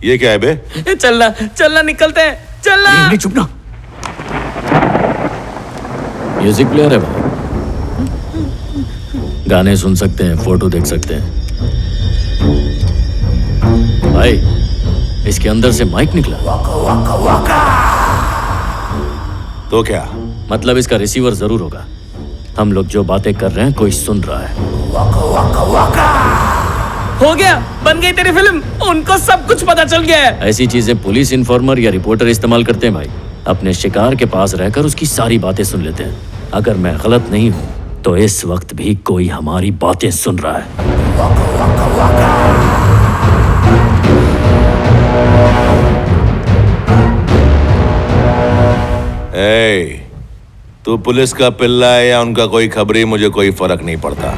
ये क्या है बे? चलना चलना, निकलते हैं, चलना। चुप ना। म्यूजिक प्लेयर है भाई, गाने सुन सकते हैं, फोटो देख सकते हैं। भाई इसके अंदर से माइक निकला। तो क्या मतलब इसका रिसीवर जरूर होगा। हम लोग जो बातें कर रहे हैं कोई सुन रहा है। हो गया, बन गई तेरी फिल्म। उनको सब कुछ पता चल गया है। ऐसी चीजें पुलिस इन्फॉर्मर या रिपोर्टर इस्तेमाल करते हैं भाई। अपने शिकार के पास रहकर उसकी सारी बातें सुन लेते हैं। अगर मैं गलत नहीं हूं तो इस वक्त भी कोई हमारी बातें सुन रहा है। तू पुलिस का पिल्ला है या उनका कोई खबरी, मुझे कोई फर्क नहीं पड़ता।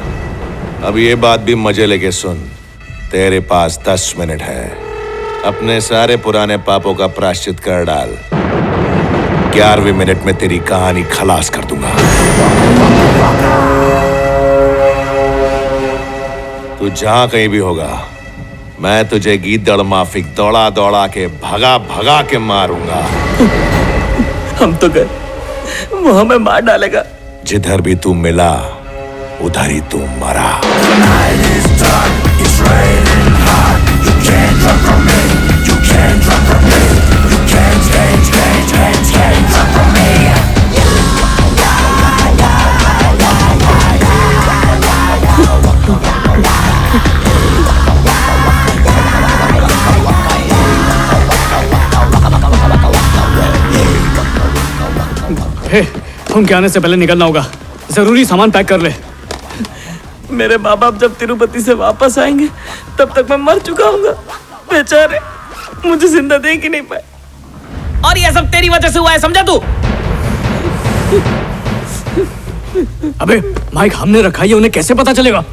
अब ये बात भी मजे लेके सुन। तेरे पास 10 मिनट है। अपने सारे पुराने पापों का प्रायश्चित कर डाल। 11वें मिनट में तेरी कहानी खलास कर दूंगा। तू जहां कहीं भी होगा, मैं तुझे गीदड़ माफिक दौड़ा दौड़ा के भगा भगा के मारूंगा। हम तो गए, वो हमें मार डालेगा। जिधर भी तू मिला उधर ही तू मरा। उनके आने से पहले निकलना होगा। जरूरी सामान पैक कर ले। मेरे माँ बाप जब तिरुपति से वापस आएंगे तब तक मैं मर चुका हूँगा। बेचारे मुझे जिंदा देख ही नहीं पाए। और ये सब तेरी वजह से हुआ है, समझा तू? अबे माइक हमने रखा है, उन्हें कैसे पता चलेगा?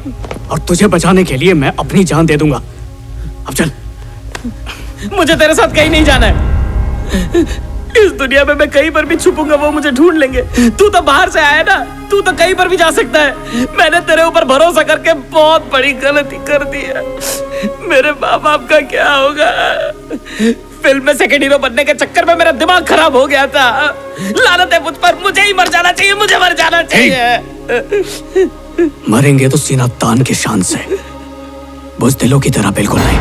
और तुझे बचाने के लिए मैं अपनी जान दे दूंगा। अब चल। मुझे तेरे साथ कहीं नहीं जाना है। इस दुनिया में मैं कहीं पर भी छुपूंगा, वो मुझे ढूंढ लेंगे। तू तो बाहर से आया ना, तू तो कहीं पर भी जा सकता है। मैंने तेरे ऊपर भरोसा करके बहुत बड़ी गलती कर दी है। मेरे माँ बाप का क्या होगा? फिल्म में सेकंड हीरो बनने के चक्कर में मेरा दिमाग खराब हो गया था। लानत है मुझ पर, मुझे ही मर जाना चाहिए, मुझे मर जाना चाहिए। मरेंगे तो सीना तान के शान से, बुज़दिलों की तरह बिल्कुल नहीं।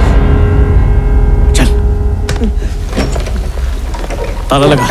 चल। ताला लगा।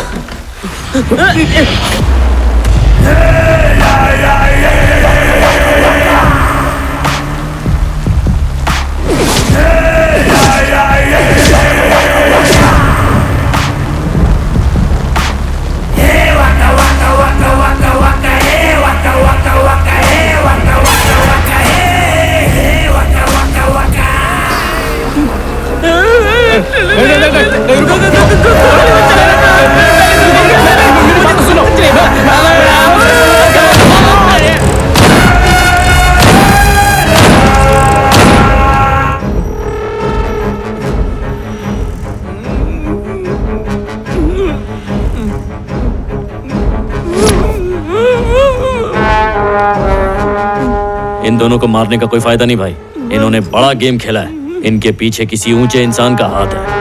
इन दोनों को मारने का कोई फायदा नहीं भाई। इन्होंने बड़ा गेम खेला है। इनके पीछे किसी ऊंचे इंसान का हाथ है।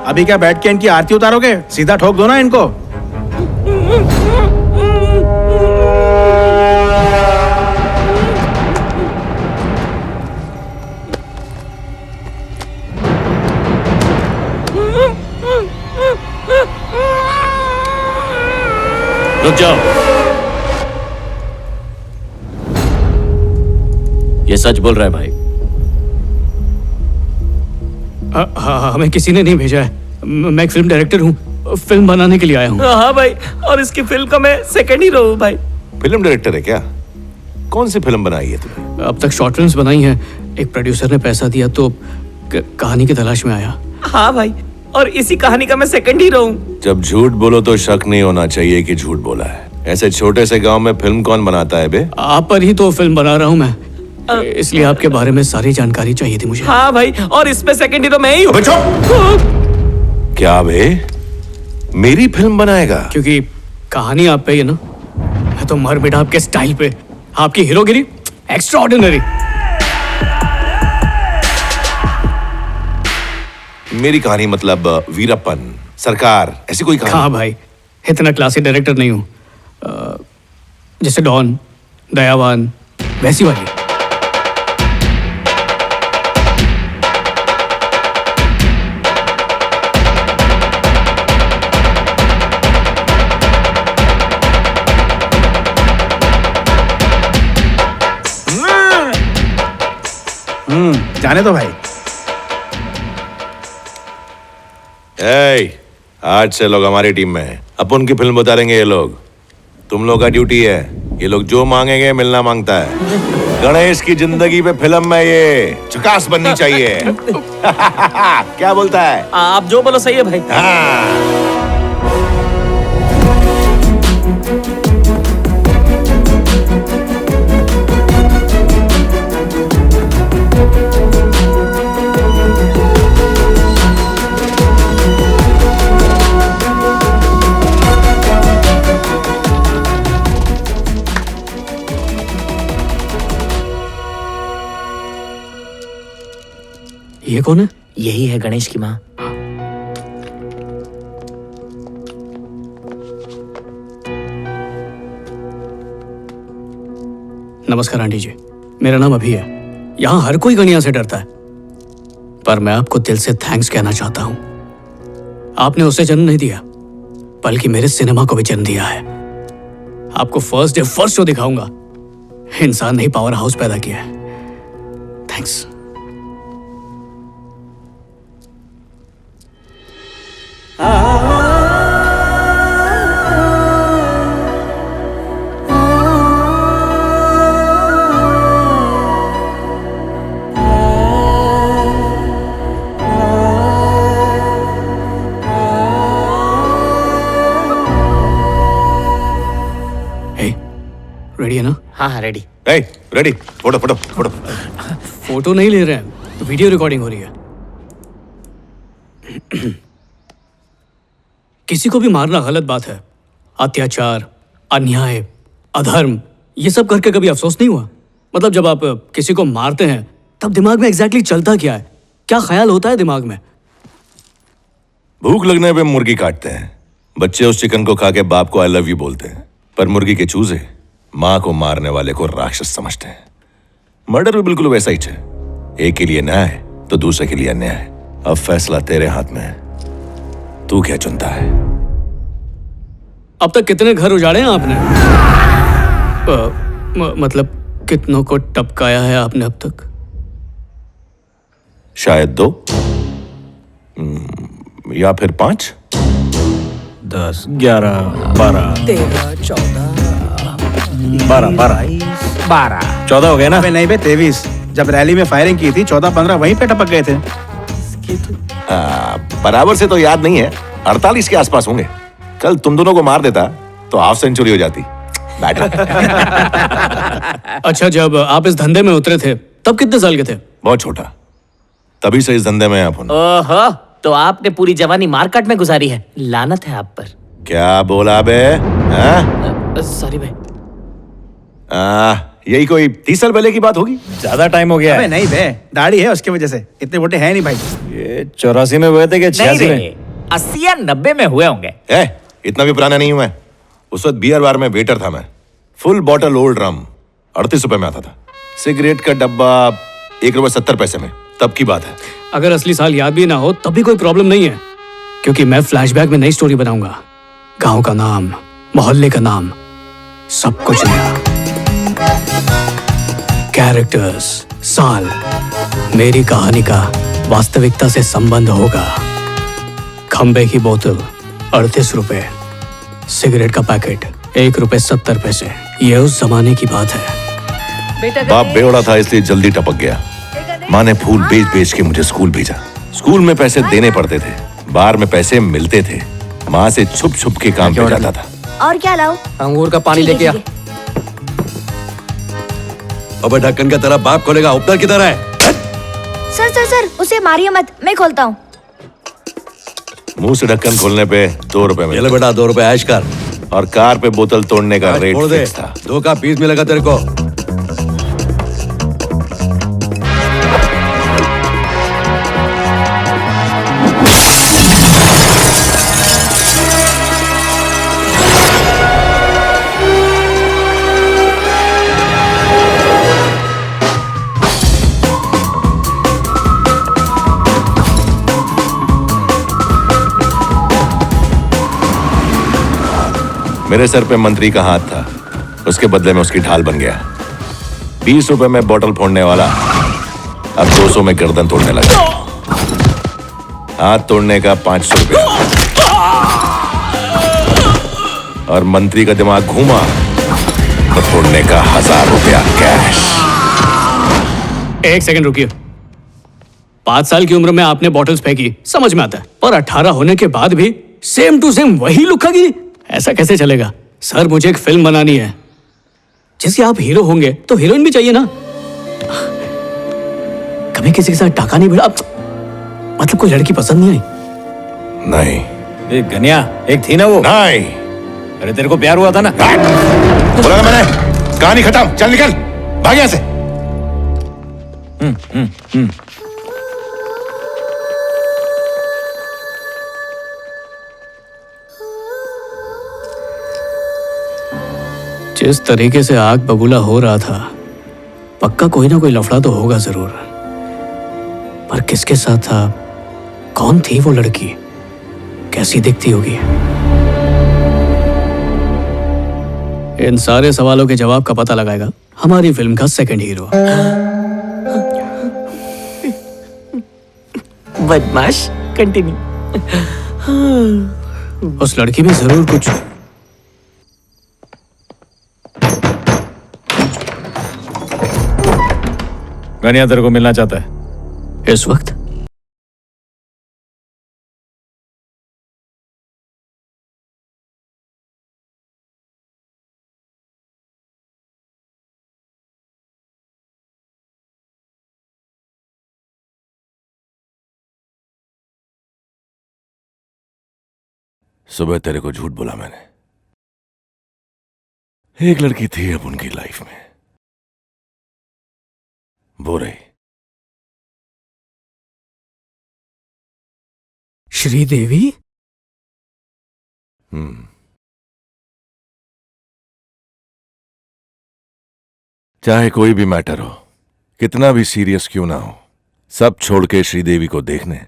अभी क्या बैठ के इनकी आरती उतारोगे? सीधा ठोक दो ना इनको। रुक जाओ। ये सच बोल रहा है भाई। हमें किसी ने नहीं भेजा है। मैं एक फिल्म डायरेक्टर हूँ, फिल्म बनाने के लिए आया हूँ। हाँ भाई, और इसकी फिल्म का मैं सेकंड हीरो हूँ भाई। फिल्म डायरेक्टर है क्या? कौन सी फिल्म बनाई है तूने? अब तक शॉर्ट फिल्म्स बनाई हैं। एक प्रोड्यूसर ने पैसा दिया तो कहानी की तलाश में आया। हाँ भाई, और इसी कहानी का मैं सेकंड हीरो हूँ। जब झूठ बोलो तो शक नहीं होना चाहिए कि झूठ बोला है। ऐसे छोटे से गांव में फिल्म कौन बनाता है बे? आप पर ही तो फिल्म बना रहा हूँ मैं, इसलिए आपके बारे में सारी जानकारी चाहिए थी मुझे। हाँ भाई, और इसमें सेकंड हीरो मैं ही हूँ। क्या बे, मेरी फिल्म बनाएगा? क्योंकि कहानी आप पे ही है ना। मैं तो मर मिटा आपके स्टाइल पे। आपकी हीरोगिरी एक्स्ट्राऑर्डिनरी। मेरी कहानी मतलब वीरप्पन, सरकार, ऐसी कोई हाँ कहानी? भाई, इतना क्लासी डायरेक्टर नहीं हूँ। जैसे डॉन, दयावान, वैसी वाली। जाने दो भाई। आज से लोग हमारी टीम में हैं। अपन की फिल्म उतारेंगे ये लोग। तुम लोग का ड्यूटी है, ये लोग जो मांगेंगे मिलना मांगता है। गणेश की जिंदगी पे फिल्म में ये झकास बननी चाहिए। क्या बोलता है? आप जो बोलो सही है भाई। हाँ। ये कौन है? यही है गणेश की माँ। नमस्कार आंटी जी, मेरा नाम अभी है। यहाँ हर कोई गणिया से डरता है, पर मैं आपको दिल से थैंक्स कहना चाहता हूँ। आपने उसे जन्म नहीं दिया, बल्कि मेरे सिनेमा को भी जन्म दिया है। आपको फर्स्ट डे फर्स्ट शो दिखाऊंगा। इंसान नहीं, पावर हाउस पैदा किया है। थैंक्स। रेडी है ना? हाँ हाँ ready. Ready, photo photo photo. Photo नहीं ले रहे हैं, वीडियो रिकॉर्डिंग हो रही है। किसी को भी मारना गलत बात है। अत्याचार, अन्याय, अधर्म, ये सब करके कभी अफसोस नहीं हुआ? मतलब जब आप किसी को मारते हैं तब दिमाग में एग्जैक्टली चलता क्या है? क्या ख्याल होता है दिमाग में? भूख लगने पे मुर्गी काटते हैं। बच्चे उस चिकन को खा के बाप को आई लव यू बोलते हैं, पर मुर्गी के चूजे मां को मारने वाले को राक्षस समझते हैं। मर्डर भी बिल्कुल वैसा ही है। एक के लिए न्याय तो दूसरे के लिए अन्याय। अब फैसला तेरे हाथ में है, तू क्या चुनता है? अब तक कितने घर उजाड़े हैं आपने? मतलब कितनों को टपकाया है आपने अब तक? शायद 2 या फिर 5, 10, 11, 12, 13, 14, 12 14 हो गए ना? नहीं बे 23। जब रैली में फायरिंग की थी 14-15 वहीं पे टपक गए थे। बराबर से तो याद नहीं है, 48 के आसपास होंगे। कल तुम दोनों को मार देता तो हाफ सेंचुरी हो जाती। अच्छा, जब आप इस धंधे में उतरे थे तब कितने साल के थे? बहुत छोटा, तभी से इस धंधे में आप। ओहो, तो आपने पूरी जवानी मारकाट में गुजारी है। लानत है आप पर। क्या बोला बे? सॉरी भाई। यही कोई 30 साल पहले की बात होगी। ज्यादा टाइम हो गया। अबे नहीं बे, दाढ़ी है उसकी वजह से। इतने मोटे हैं नहीं भाई। ये 84 में हुए थे कि 86 में? 80 या 90 में हुए होंगे। इतना भी पुराना नहीं हूं मैं। उस वक्त बियर बार में वेटर था मैं। फुल बॉटल ओल्ड रम 38 रुपए में आता था। सिगरेट का डब्बा 1 रुपए 70 पैसे में। तब की बात है। अगर असली साल याद भी ना हो तब भी कोई प्रॉब्लम नहीं है, क्योंकि मैं फ्लैशबैक में नई स्टोरी बनाऊंगा। गांव का नाम, मोहल्ले का नाम, सब कुछ नया। कैरेक्टर्स, साल, मेरी कहानी का वास्तविकता से संबंध होगा। खंबे की बोतल 38 रुपए, सिगरेट का पैकेट 1 रुपए 70 पैसे। ये उस जमाने की बात है। बाप बेवड़ा था इसलिए जल्दी टपक गया। माँ ने फूल बेच बेच के मुझे स्कूल भेजा। स्कूल में पैसे देने पड़ते थे, बार में पैसे मिलते थे। माँ से छुप छुप के काम पे जाता था। और क्या लाऊं? अंगूर का पानी लेके आ। अबे ढक्कन का तेरा बाप खोलेगा, ओपनर किधर है? सर सर सर, उसे मारिए मत, मैं खोलता हूँ। मुंह से ढक्कन खोलने पे 2 रुपए ये ले मिले बेटा 2 रुपए ऐश कर। और कार पे बोतल तोड़ने का आज रेट छोड़ दे, फिक्स था। 2 का पीस मिलेगा तेरे को। मेरे सर पे मंत्री का हाथ था, उसके बदले में उसकी ढाल बन गया। 20 रुपए में बोतल फोड़ने वाला अब 200 में गर्दन तोड़ने लगा। हाथ तोड़ने का 500 रुपया और मंत्री का दिमाग घूमा तो तोड़ने का 1000 रुपया कैश। एक सेकंड रुकिए। 5 साल की उम्र में आपने बॉटल्स फेंकी, समझ में आता है, पर 18 होने के बाद भी सेम टू सेम वही लुक्का गिरी? ऐसा कैसे चलेगा? सर, मुझे एक फिल्म बनानी है जिसके आप हीरो होंगे तो हीरोइन भी चाहिए ना। कभी किसी के साथ टाका नहीं भिड़ा? मतलब कोई लड़की पसंद नहीं आई? नहीं। एक गनिया, एक थी ना वो। नहीं। अरे तेरे को प्यार हुआ था ना? बोला ना मैंने, कहानी खत्म, चल निकल, भाग यहां से। जिस तरीके से आग बबूला हो रहा था, पक्का कोई ना कोई लफड़ा तो होगा जरूर। पर किसके साथ था? कौन थी वो लड़की? कैसी दिखती होगी? इन सारे सवालों के जवाब का पता लगाएगा हमारी फिल्म का सेकंड हीरो। बदमाश, कंटिन्यू। उस लड़की में जरूर कुछ। गनिया तेरे को मिलना चाहता है इस वक्त? सुबह तेरे को झूठ बोला मैंने। एक लड़की थी अब उनकी लाइफ में, वो रही। श्रीदेवी? चाहे कोई भी मैटर हो, कितना भी सीरियस क्यों ना हो, सब छोड़ के श्रीदेवी को देखने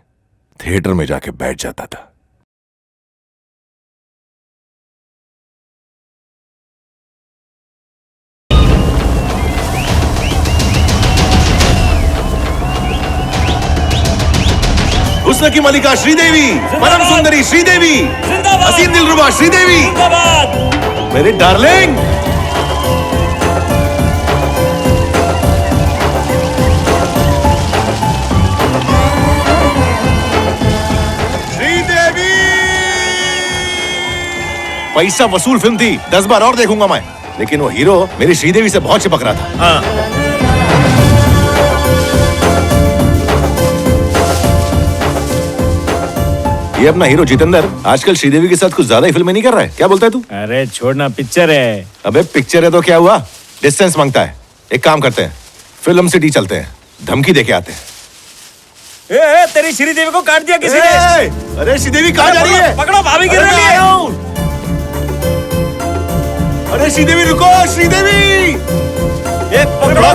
थिएटर में जाके बैठ जाता था। हुस्न की मलिका श्रीदेवी, परम सुंदरी श्रीदेवी, हसीन दिलरुबा श्रीदेवी, मेरी डार्लिंग। श्रीदेवी। पैसा वसूल फिल्म थी, 10 बार और देखूंगा मैं, लेकिन वो हीरो मेरी श्रीदेवी से बहुत चिपक रहा था। ये अपना हीरो जितेंद्र आजकल श्रीदेवी के साथ कुछ ज्यादा ही फिल्में नहीं कर रहा है, क्या बोलता है तू? अरे छोड़ना, पिक्चर है। अबे पिक्चर है तो क्या हुआ, डिस्टेंस मांगता है। एक काम करते हैं, फिल्म सिटी चलते हैं, धमकी देके आते हैं। ए, तेरी श्रीदेवी को काट दिया किसी ने। अरे श्रीदेवी कहाँ जा रही है? पकड़ो, भाभी गिर रही है। अरे श्रीदेवी रुको, श्रीदेवी। पकड़ो,